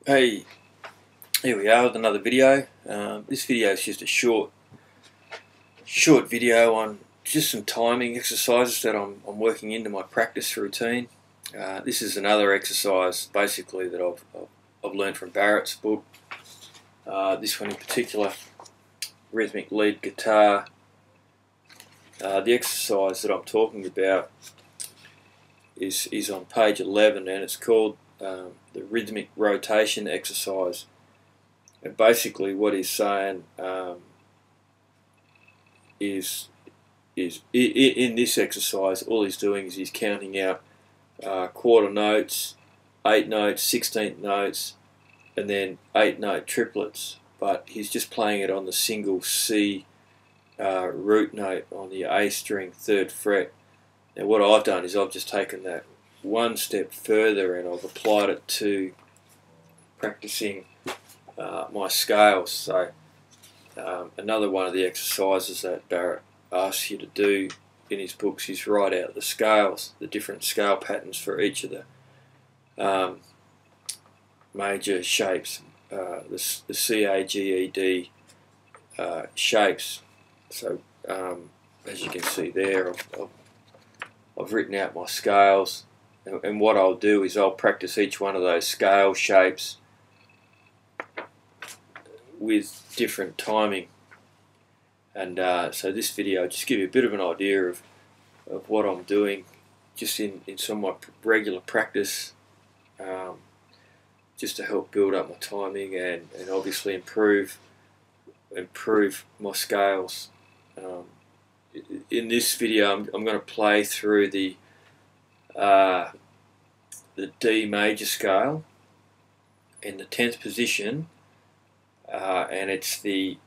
Hey, here we are with another video. This video is just a short video on just some timing exercises that I'm working into my practice routine. This is another exercise basically that I've learned from Barrett's book. This one in particular, Rhythmic lead guitar. The exercise that I'm talking about is on page 11, and it's called the rhythmic rotation exercise. And basically what he's saying is in this exercise, all he's doing is he's counting out quarter notes, 8 notes, 16th notes, and then 8-note triplets, but he's just playing it on the single C root note on the A string 3rd fret. Now what I've done is I've just taken that one step further and I've applied it to practicing my scales. So another one of the exercises that Barrett asks you to do in his books is write out the scales, the different scale patterns for each of the major shapes, the C, A, G, E, D shapes. So as you can see there, I've written out my scales, and what I'll do is I'll practice each one of those scale shapes with different timing. And so this video will just give you a bit of an idea of what I'm doing just in some of my regular practice, just to help build up my timing and obviously improve my scales. In this video I'm going to play through the D major scale in the 10th position, and I think it's the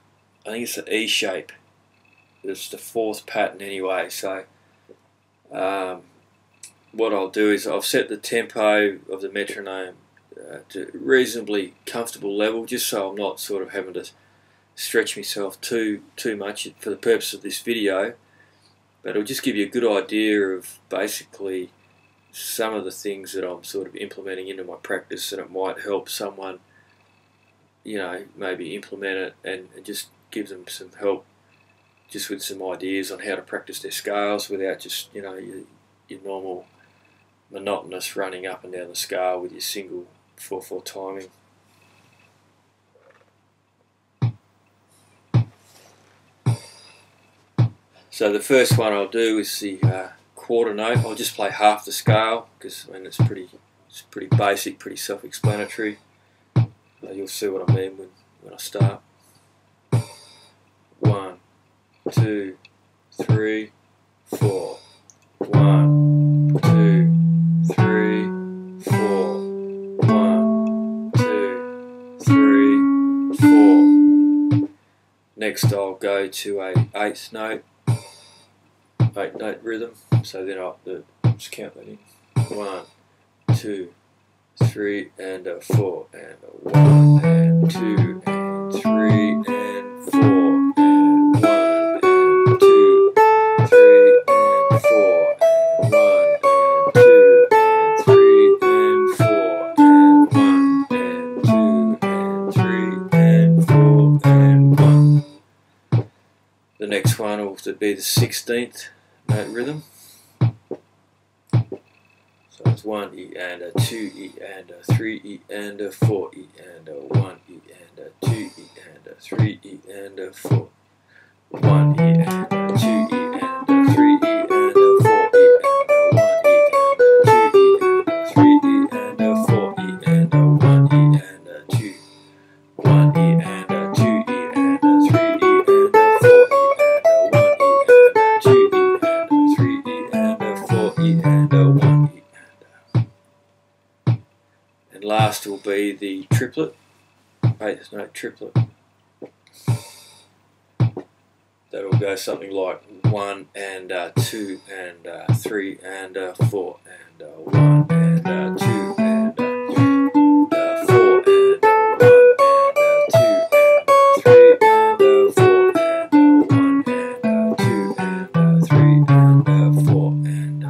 E shape. It's the 4th pattern anyway. So what I'll do is I'll set the tempo of the metronome to a reasonably comfortable level, just so I'm not sort of having to stretch myself too much for the purpose of this video, but it'll just give you a good idea of basically some of the things that I'm sort of implementing into my practice, and it might help someone, you know, maybe implement it and just give them some help just with some ideas on how to practice their scales without just, you know, your normal monotonous running up and down the scale with your single 4/4 timing. So the first one I'll do is the quarter note. I'll just play half the scale because I mean it's pretty basic, pretty self-explanatory. You'll see what I mean when I start. 1, 2, 3, 4. 1, 2, 3, 4. 1, 2, 3, 4. Next I'll go to a 8th note. 8-note rhythm, so then I'll just count that in. 1, 2, 3, and 4, and 1, and 2, and 3, and 4, and 1, and 2, 3, and 4, and 1, and 2, and 3, and 4, and 1, and 2, and 3, and 4, and 1. The next one will be the 16th note rhythm. So it's 1 E and a 2 E and a 3 E and a 4 E and a 1 E and a 2 E and a 3 E and a 4. 1 E and a 2 E and a 3 E and a 4 E and a 1 E and a 2 E and a 3 E and a 4 E and a 1 E and a 2. 1 E and a 2 E and a 3 E and a 4 E and a 1 E and a 2 E and a 3 E and a 4 E and a 1 E. And last will be the triplet, 8th note triplet. That will go something like 1 and 2 and 3 and 4 and 1 and 2 and 4 and 1 and 2 and 3 and 4 and 1 and 2 and 3 and 4 and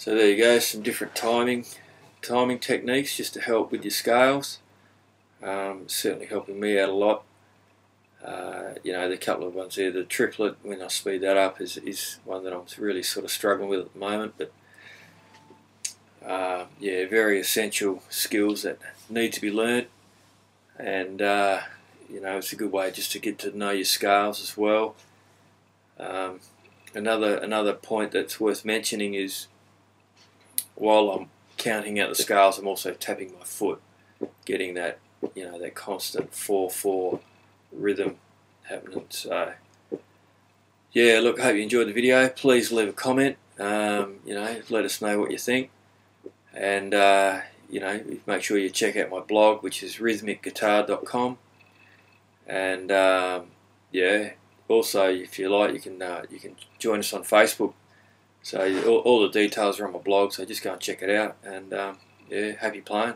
So there you go, some different timing techniques just to help with your scales. Certainly helping me out a lot. You know, the couple of ones there, the triplet, when I speed that up, is one that I'm really sort of struggling with at the moment. But yeah, very essential skills that need to be learnt, and you know, it's a good way just to get to know your scales as well. Another point that's worth mentioning is, while I'm counting out the scales, I'm also tapping my foot, getting that, you know, that constant 4/4 rhythm happening. So yeah, look, I hope you enjoyed the video. Please leave a comment. You know, let us know what you think, and you know, make sure you check out my blog, which is rhythmicguitar.com. And yeah, also, if you like, you can join us on Facebook. So all the details are on my blog, so just go and check it out. And yeah, happy playing.